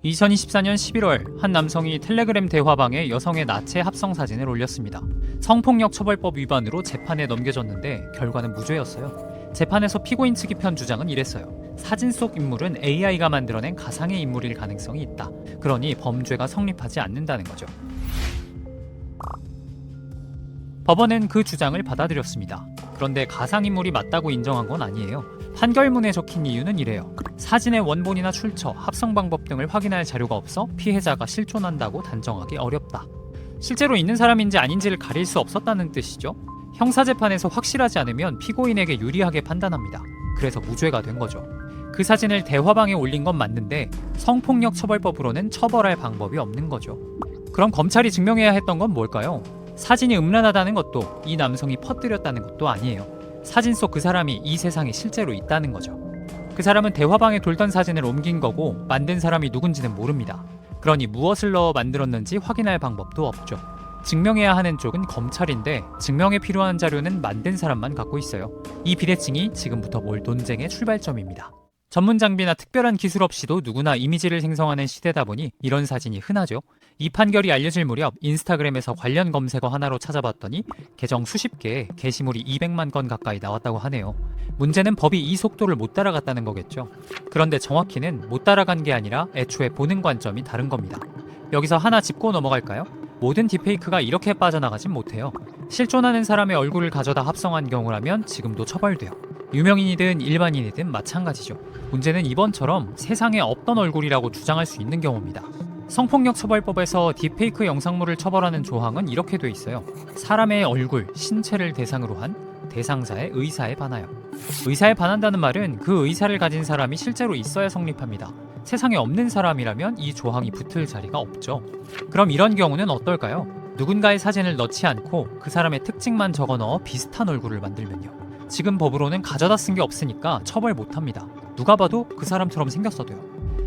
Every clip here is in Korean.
2024년 11월 한 남성이 텔레그램 대화방에 여성의 나체 합성 사진을 올렸습니다. 성폭력 처벌법 위반으로 재판에 넘겨졌는데 결과는 무죄였어요. 재판에서 피고인 측이 편 주장은 이랬어요. 사진 속 인물은 AI가 만들어낸 가상의 인물일 가능성이 있다. 그러니 범죄가 성립하지 않는다는 거죠. 법원은 그 주장을 받아들였습니다. 그런데 가상인물이 맞다고 인정한 건 아니에요. 판결문에 적힌 이유는 이래요. 사진의 원본이나 출처, 합성 방법 등을 확인할 자료가 없어 피해자가 실존한다고 단정하기 어렵다. 실제로 있는 사람인지 아닌지를 가릴 수 없었다는 뜻이죠. 형사재판에서 확실하지 않으면 피고인에게 유리하게 판단합니다. 그래서 무죄가 된 거죠. 그 사진을 대화방에 올린 건 맞는데 성폭력 처벌법으로는 처벌할 방법이 없는 거죠. 그럼 검찰이 증명해야 했던 건 뭘까요? 사진이 음란하다는 것도 이 남성이 퍼뜨렸다는 것도 아니에요. 사진 속 그 사람이 이 세상에 실제로 있다는 거죠. 그 사람은 대화방에 돌던 사진을 옮긴 거고 만든 사람이 누군지는 모릅니다. 그러니 무엇을 넣어 만들었는지 확인할 방법도 없죠. 증명해야 하는 쪽은 검찰인데 증명에 필요한 자료는 만든 사람만 갖고 있어요. 이 비대칭이 지금부터 올 논쟁의 출발점입니다. 전문 장비나 특별한 기술 없이도 누구나 이미지를 생성하는 시대다 보니 이런 사진이 흔하죠. 이 판결이 알려질 무렵 인스타그램에서 관련 검색어 하나로 찾아봤더니 계정 수십 개에 게시물이 200만 건 가까이 나왔다고 하네요. 문제는 법이 이 속도를 못 따라갔다는 거겠죠. 그런데 정확히는 못 따라간 게 아니라 애초에 보는 관점이 다른 겁니다. 여기서 하나 짚고 넘어갈까요? 모든 딥페이크가 이렇게 빠져나가진 못해요. 실존하는 사람의 얼굴을 가져다 합성한 경우라면 지금도 처벌돼요. 유명인이든 일반인이든 마찬가지죠. 문제는 이번처럼 세상에 없던 얼굴이라고 주장할 수 있는 경우입니다. 성폭력 처벌법에서 딥페이크 영상물을 처벌하는 조항은 이렇게 돼 있어요. 사람의 얼굴, 신체를 대상으로 한 대상자의 의사에 반하여. 의사에 반한다는 말은 그 의사를 가진 사람이 실제로 있어야 성립합니다. 세상에 없는 사람이라면 이 조항이 붙을 자리가 없죠. 그럼 이런 경우는 어떨까요? 누군가의 사진을 넣지 않고 그 사람의 특징만 적어 넣어 비슷한 얼굴을 만들면요. 지금 법으로는 가져다 쓴 게 없으니까 처벌 못합니다. 누가 봐도 그 사람처럼 생겼어도요.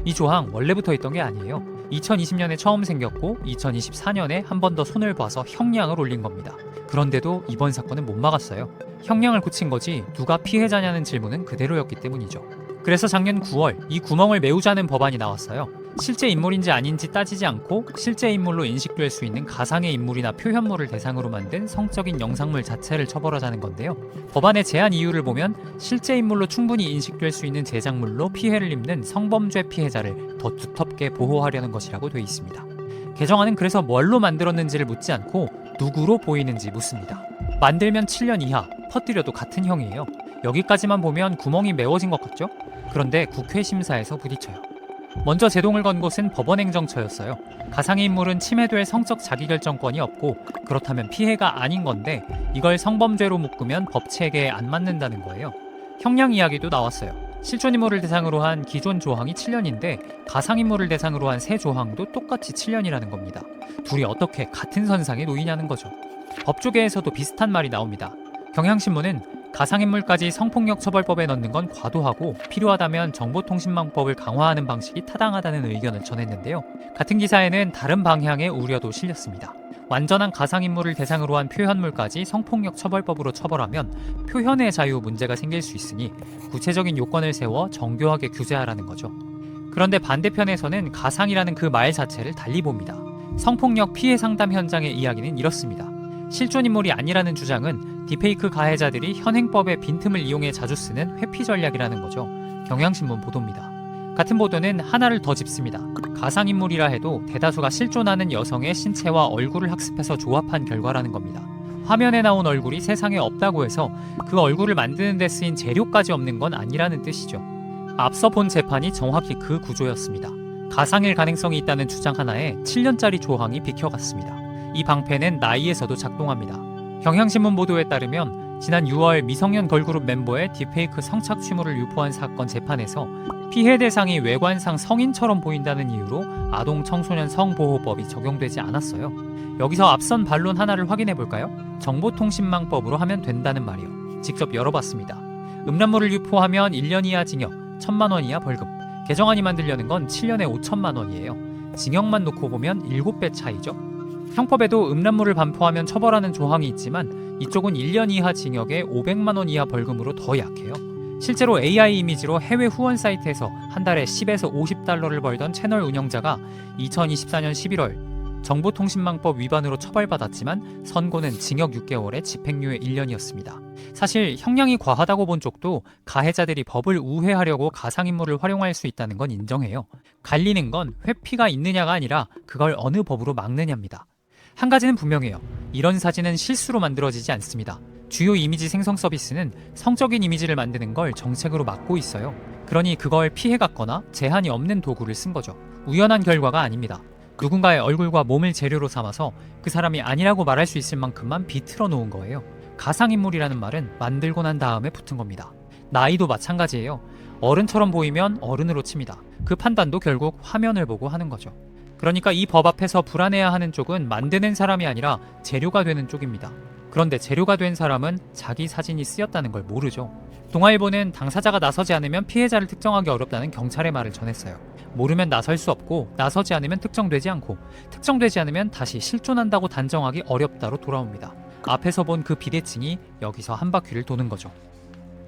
이 조항 원래부터 있던 게 아니에요. 2020년에 처음 생겼고 2024년에 한 번 더 손을 봐서 형량을 올린 겁니다. 그런데도 이번 사건은 못 막았어요. 형량을 고친 거지 누가 피해자냐는 질문은 그대로였기 때문이죠. 그래서 작년 9월 이 구멍을 메우자는 법안이 나왔어요. 실제 인물인지 아닌지 따지지 않고 실제 인물로 인식될 수 있는 가상의 인물이나 표현물을 대상으로 만든 성적인 영상물 자체를 처벌하자는 건데요. 법안의 제한 이유를 보면 실제 인물로 충분히 인식될 수 있는 제작물로 피해를 입는 성범죄 피해자를 더 두텁게 보호하려는 것이라고 돼 있습니다. 개정안은 그래서 뭘로 만들었는지를 묻지 않고 누구로 보이는지 묻습니다. 만들면 7년 이하, 퍼뜨려도 같은 형이에요. 여기까지만 보면 구멍이 메워진 것 같죠? 그런데 국회 심사에서 부딪혀요. 먼저 제동을 건 곳은 법원행정처였어요. 가상의 인물은 침해될 성적 자기결정권이 없고 그렇다면 피해가 아닌 건데 이걸 성범죄로 묶으면 법 체계에 안 맞는다는 거예요. 형량 이야기도 나왔어요. 실존인물을 대상으로 한 기존 조항이 7년인데 가상인물을 대상으로 한 새 조항도 똑같이 7년이라는 겁니다. 둘이 어떻게 같은 선상에 놓이냐는 거죠. 법조계에서도 비슷한 말이 나옵니다. 경향신문은 가상인물까지 성폭력 처벌법에 넣는 건 과도하고 필요하다면 정보통신망법을 강화하는 방식이 타당하다는 의견을 전했는데요. 같은 기사에는 다른 방향의 우려도 실렸습니다. 완전한 가상인물을 대상으로 한 표현물까지 성폭력 처벌법으로 처벌하면 표현의 자유 문제가 생길 수 있으니 구체적인 요건을 세워 정교하게 규제하라는 거죠. 그런데 반대편에서는 가상이라는 그 말 자체를 달리 봅니다. 성폭력 피해 상담 현장의 이야기는 이렇습니다. 실존인물이 아니라는 주장은 딥페이크 가해자들이 현행법의 빈틈을 이용해 자주 쓰는 회피 전략이라는 거죠. 경향신문 보도입니다. 같은 보도는 하나를 더 짚습니다. 가상인물이라 해도 대다수가 실존하는 여성의 신체와 얼굴을 학습해서 조합한 결과라는 겁니다. 화면에 나온 얼굴이 세상에 없다고 해서 그 얼굴을 만드는 데 쓰인 재료까지 없는 건 아니라는 뜻이죠. 앞서 본 재판이 정확히 그 구조였습니다. 가상일 가능성이 있다는 주장 하나에 7년짜리 조항이 비켜갔습니다. 이 방패는 나이에서도 작동합니다. 경향신문 보도에 따르면 지난 6월 미성년 걸그룹 멤버의 딥페이크 성착취물을 유포한 사건 재판에서 피해 대상이 외관상 성인처럼 보인다는 이유로 아동 청소년 성보호법이 적용되지 않았어요. 여기서 앞선 반론 하나를 확인해 볼까요? 정보통신망법으로 하면 된다는 말이요. 직접 열어봤습니다. 음란물을 유포하면 1년 이하 징역, 1,000만 원 이하 벌금. 개정안이 만들려는 건 7년에 5천만 원이에요. 징역만 놓고 보면 7배 차이죠. 형법에도 음란물을 반포하면 처벌하는 조항이 있지만 이쪽은 1년 이하 징역에 500만 원 이하 벌금으로 더 약해요. 실제로 AI 이미지로 해외 후원 사이트에서 한 달에 10에서 50달러를 벌던 채널 운영자가 2024년 11월 정보통신망법 위반으로 처벌받았지만 선고는 징역 6개월에 집행유예 1년이었습니다. 사실 형량이 과하다고 본 쪽도 가해자들이 법을 우회하려고 가상인물을 활용할 수 있다는 건 인정해요. 갈리는 건 회피가 있느냐가 아니라 그걸 어느 법으로 막느냐입니다. 한 가지는 분명해요. 이런 사진은 실수로 만들어지지 않습니다. 주요 이미지 생성 서비스는 성적인 이미지를 만드는 걸 정책으로 막고 있어요. 그러니 그걸 피해갔거나 제한이 없는 도구를 쓴 거죠. 우연한 결과가 아닙니다. 누군가의 얼굴과 몸을 재료로 삼아서 그 사람이 아니라고 말할 수 있을 만큼만 비틀어 놓은 거예요. 가상인물이라는 말은 만들고 난 다음에 붙은 겁니다. 나이도 마찬가지예요. 어른처럼 보이면 어른으로 칩니다. 그 판단도 결국 화면을 보고 하는 거죠. 그러니까 이 법 앞에서 불안해야 하는 쪽은 만드는 사람이 아니라 재료가 되는 쪽입니다. 그런데 재료가 된 사람은 자기 사진이 쓰였다는 걸 모르죠. 동아일보는 당사자가 나서지 않으면 피해자를 특정하기 어렵다는 경찰의 말을 전했어요. 모르면 나설 수 없고 나서지 않으면 특정되지 않고 특정되지 않으면 다시 실존한다고 단정하기 어렵다로 돌아옵니다. 앞에서 본 그 비대칭이 여기서 한 바퀴를 도는 거죠.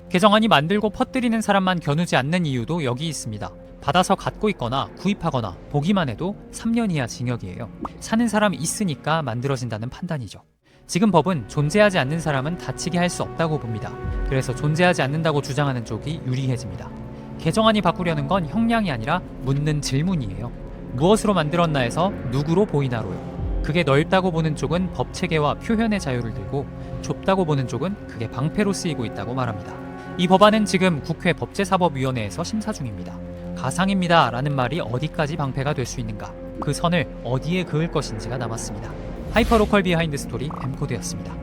개정안이 만들고 퍼뜨리는 사람만 겨누지 않는 이유도 여기 있습니다. 받아서 갖고 있거나 구입하거나 보기만 해도 3년 이하 징역이에요. 사는 사람이 있으니까 만들어진다는 판단이죠. 지금 법은 존재하지 않는 사람은 다치게 할 수 없다고 봅니다. 그래서 존재하지 않는다고 주장하는 쪽이 유리해집니다. 개정안이 바꾸려는 건 형량이 아니라 묻는 질문이에요. 무엇으로 만들었나에서 누구로 보이나로요. 그게 넓다고 보는 쪽은 법 체계와 표현의 자유를 들고 좁다고 보는 쪽은 그게 방패로 쓰이고 있다고 말합니다. 이 법안은 지금 국회 법제사법위원회에서 심사 중입니다. 가상입니다 라는 말이 어디까지 방패가 될 수 있는가, 그 선을 어디에 그을 것인지가 남았습니다. 하이퍼로컬 비하인드 스토리 엠코드였습니다.